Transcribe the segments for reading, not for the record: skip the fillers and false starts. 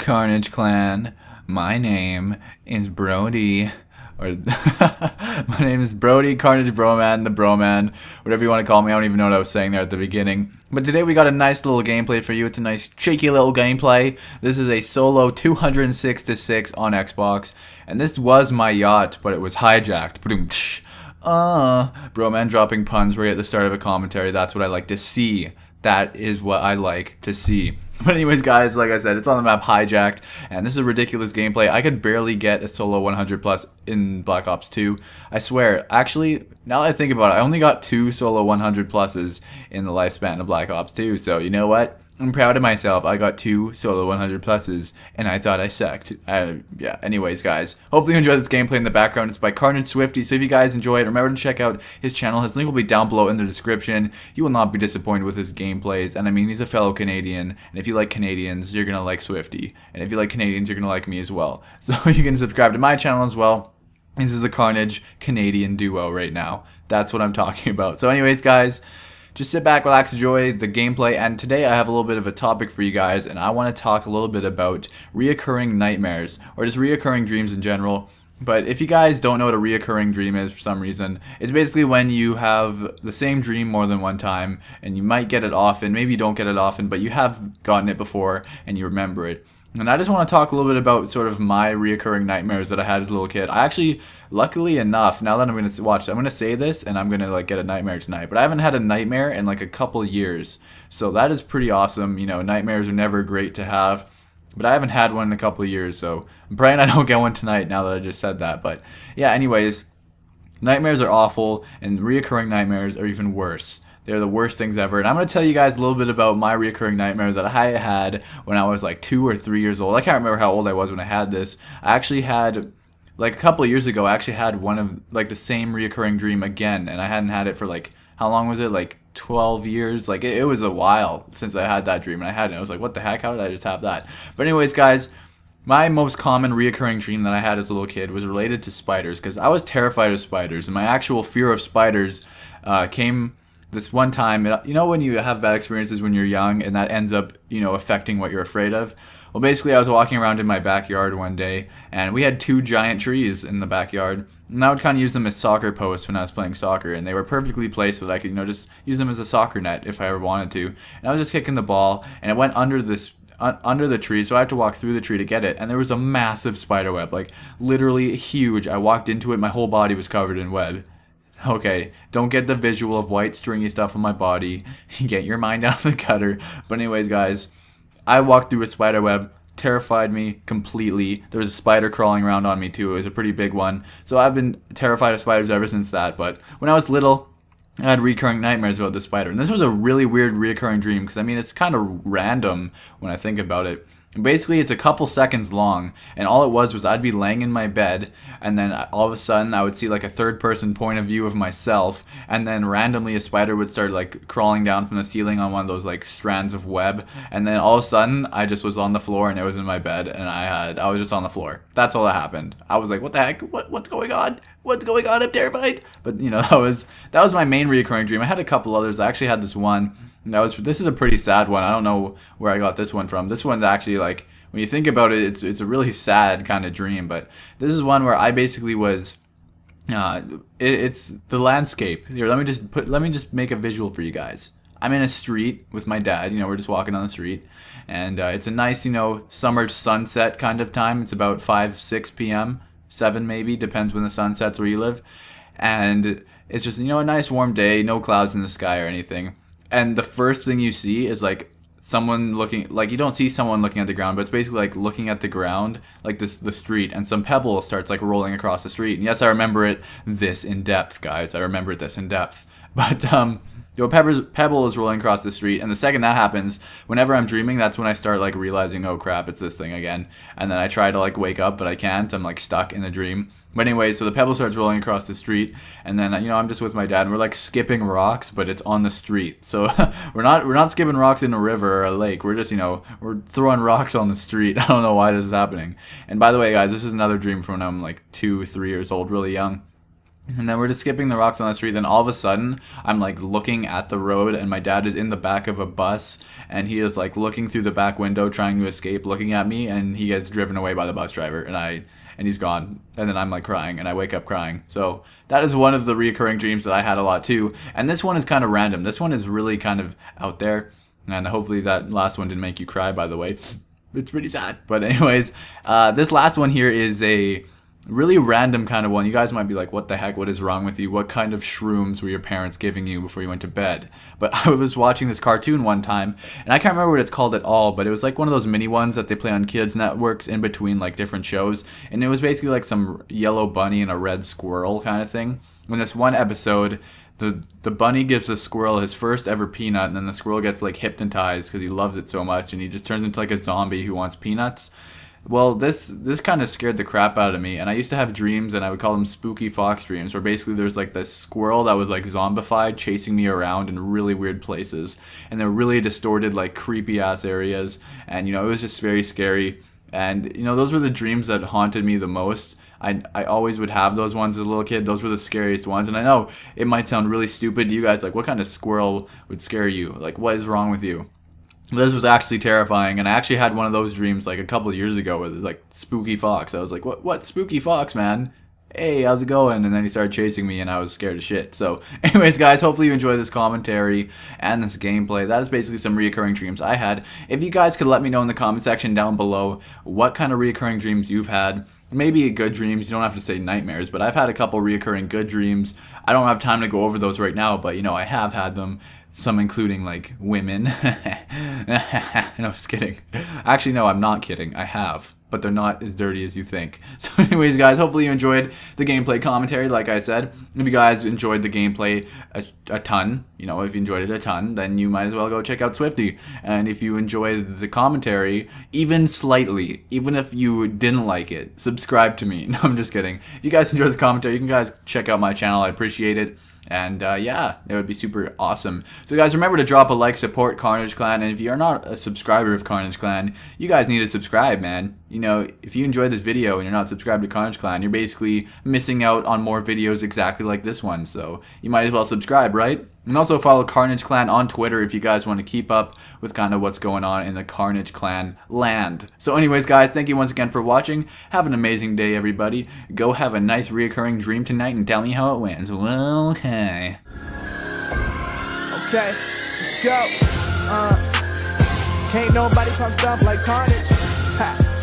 Carnage Clan. My name is Brody. Or my name is Brody, Carnage Broman, the Broman, whatever you want to call me. I don't even know what I was saying there at the beginning. But today we got a nice little gameplay for you. It's a nice cheeky little gameplay. This is a solo 206-6 on Xbox. And this was my yacht, but it was hijacked. Broman dropping puns right at the start of a commentary. That's what I like to see. That is what I like to see. But anyways, guys, like I said, it's on the map Hijacked, and this is a ridiculous gameplay. I could barely get a solo 100 plus in Black Ops 2. I swear. Actually, now that I think about it, I only got 2 solo 100 pluses in the lifespan of Black Ops 2. So, you know what? I'm proud of myself. I got 2 solo 100 pluses, and I thought I sucked. Yeah, anyways, guys. Hopefully you enjoyed this gameplay in the background. It's by Carnage Swifty, so if you guys enjoy it, remember to check out his channel. His link will be down below in the description. You will not be disappointed with his gameplays, and I mean, he's a fellow Canadian, and if you like Canadians, you're going to like Swifty. And if you like Canadians, you're going to like me as well. So you can subscribe to my channel as well. This is the Carnage Canadian duo right now. That's what I'm talking about. So anyways, guys, just sit back, relax, enjoy the gameplay, and today I have a little bit of a topic for you guys, and I want to talk a little bit about reoccurring nightmares, or just reoccurring dreams in general. But if you guys don't know what a reoccurring dream is for some reason, it's basically when you have the same dream more than one time, and you might get it often, maybe you don't get it often, but you have gotten it before, and you remember it. And I just want to talk a little bit about sort of my reoccurring nightmares that I had as a little kid. I actually, luckily enough, now that I'm going to watch, I'm going to say this and I'm going to like get a nightmare tonight. But I haven't had a nightmare in like a couple years. So that is pretty awesome. You know, nightmares are never great to have. But I haven't had one in a couple of years. So I'm praying I don't get one tonight now that I just said that. But yeah, anyways, nightmares are awful and reoccurring nightmares are even worse. They're the worst things ever. And I'm going to tell you guys a little bit about my recurring nightmare that I had when I was like 2 or 3 years old. I can't remember how old I was when I had this. I actually had, like a couple of years ago, I actually had one of like the same reoccurring dream again. And I hadn't had it for like, how long was it? Like 12 years? Like it was a while since I had that dream. And I had it. I was like, what the heck? How did I just have that? But anyways, guys, my most common reoccurring dream that I had as a little kid was related to spiders. Because I was terrified of spiders. And my actual fear of spiders came this one time. You know when you have bad experiences when you're young and that ends up, you know, affecting what you're afraid of? Well, basically I was walking around in my backyard one day and we had 2 giant trees in the backyard, and I would kind of use them as soccer posts when I was playing soccer, and they were perfectly placed so that I could, you know, just use them as a soccer net if I ever wanted to. And I was just kicking the ball and it went under the tree, so I had to walk through the tree to get it, and there was a massive spider web, like literally huge. I walked into it, my whole body was covered in web. Okay, don't get the visual of white stringy stuff on my body. Get your mind out of the gutter. But anyways, guys, I walked through a spider web. Terrified me completely. There was a spider crawling around on me too. It was a pretty big one. So I've been terrified of spiders ever since that. But when I was little, I had recurring nightmares about this spider. And this was a really weird recurring dream because, I mean, it's kind of random when I think about it. Basically, it's a couple seconds long, and all it was I'd be laying in my bed, and then all of a sudden I would see like a third-person point of view of myself, and then randomly a spider would start like crawling down from the ceiling on one of those like strands of web, and then all of a sudden I just was on the floor and it was in my bed, and I was just on the floor. That's all that happened. I was like, what the heck? What's going on? What's going on? I'm terrified. But you know, that was my main recurring dream. I had a couple others. I actually had this one. This is a pretty sad one. I don't know where I got this one from. This one's actually, like, when you think about it, it's a really sad kind of dream. But this is one where I basically was, it's the landscape. Here, let me just make a visual for you guys. I'm in a street with my dad. You know, we're just walking on the street, and it's a nice, you know, summer sunset kind of time. It's about 5, 6 p.m., 7 maybe, depends when the sun sets where you live. And it's just, you know, a nice warm day, no clouds in the sky or anything. And the first thing you see is like someone looking, like you don't see someone looking at the ground, but it's basically like looking at the ground, like the street, and some pebble starts like rolling across the street. And yes, I remember it this in depth, guys. I remember it this in depth. But pebble is rolling across the street, and the second that happens, whenever I'm dreaming, that's when I start like realizing, oh crap, it's this thing again. And then I try to like wake up, but I can't. I'm like stuck in a dream. But anyway, so the pebble starts rolling across the street, and then, you know, I'm just with my dad, and we're like skipping rocks, but it's on the street. So we're not skipping rocks in a river or a lake. We're just, you know, we're throwing rocks on the street. I don't know why this is happening. And by the way, guys, this is another dream from when I'm like 2, 3 years old, really young. And then we're just skipping the rocks on the street, and all of a sudden, I'm like looking at the road, and my dad is in the back of a bus, and he is like looking through the back window, trying to escape, looking at me, and he gets driven away by the bus driver, and he's gone. And then I'm like crying, and I wake up crying. So that is one of the recurring dreams that I had a lot too. And this one is kind of random. This one is really kind of out there, and hopefully that last one didn't make you cry, by the way. It's pretty sad. But anyways, this last one here is a really random kind of one. You guys might be like, what the heck, what is wrong with you? What kind of shrooms were your parents giving you before you went to bed? But I was watching this cartoon one time, and I can't remember what it's called at all, but it was like one of those mini ones that they play on kids networks in between like different shows, and it was basically like some yellow bunny and a red squirrel kind of thing. In this one episode, the bunny gives the squirrel his first ever peanut, and then the squirrel gets like hypnotized because he loves it so much, and he just turns into like a zombie who wants peanuts. Well, this kind of scared the crap out of me, and I used to have dreams, and I would call them spooky fox dreams, where basically there's like this squirrel that was like zombified, chasing me around in really weird places, and they're really distorted, like creepy ass areas, and you know, it was just very scary. And you know, those were the dreams that haunted me the most. I always would have those ones as a little kid. Those were the scariest ones, and I know it might sound really stupid to you guys, like what kind of squirrel would scare you? Like, what is wrong with you? This was actually terrifying, and I actually had one of those dreams like a couple of years ago with like spooky fox. I was like, what spooky fox, man? Hey, how's it going? And then he started chasing me, and I was scared as shit. So anyways, guys, hopefully you enjoyed this commentary and this gameplay. That is basically some reoccurring dreams I had. If you guys could let me know in the comment section down below what kind of reoccurring dreams you've had. Maybe good dreams, you don't have to say nightmares, but I've had a couple reoccurring good dreams. I don't have time to go over those right now, but you know, I have had them. Some including like women. No, just kidding. Actually, no, I'm not kidding. I have, but they're not as dirty as you think. So anyways, guys, hopefully you enjoyed the gameplay commentary. Like I said, if you guys enjoyed the gameplay a ton, you know, if you enjoyed it a ton, then you might as well go check out Swifty. And if you enjoyed the commentary, even slightly, even if you didn't like it, subscribe to me. No, I'm just kidding. If you guys enjoyed the commentary, you can guys check out my channel. I appreciate it. And yeah, it would be super awesome. So guys, remember to drop a like, support Carnage Clan, and if you're not a subscriber of Carnage Clan, you guys need to subscribe, man. You know, if you enjoyed this video and you're not subscribed to Carnage Clan, you're basically missing out on more videos exactly like this one, so you might as well subscribe, right? And also follow Carnage Clan on Twitter if you guys want to keep up with kind of what's going on in the Carnage Clan land. So anyways, guys, thank you once again for watching. Have an amazing day, everybody. Go have a nice reoccurring dream tonight and tell me how it went. Well, okay. Okay, let's go. Can't nobody come stomp like Carnage. Ha.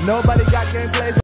Nobody got gameplays.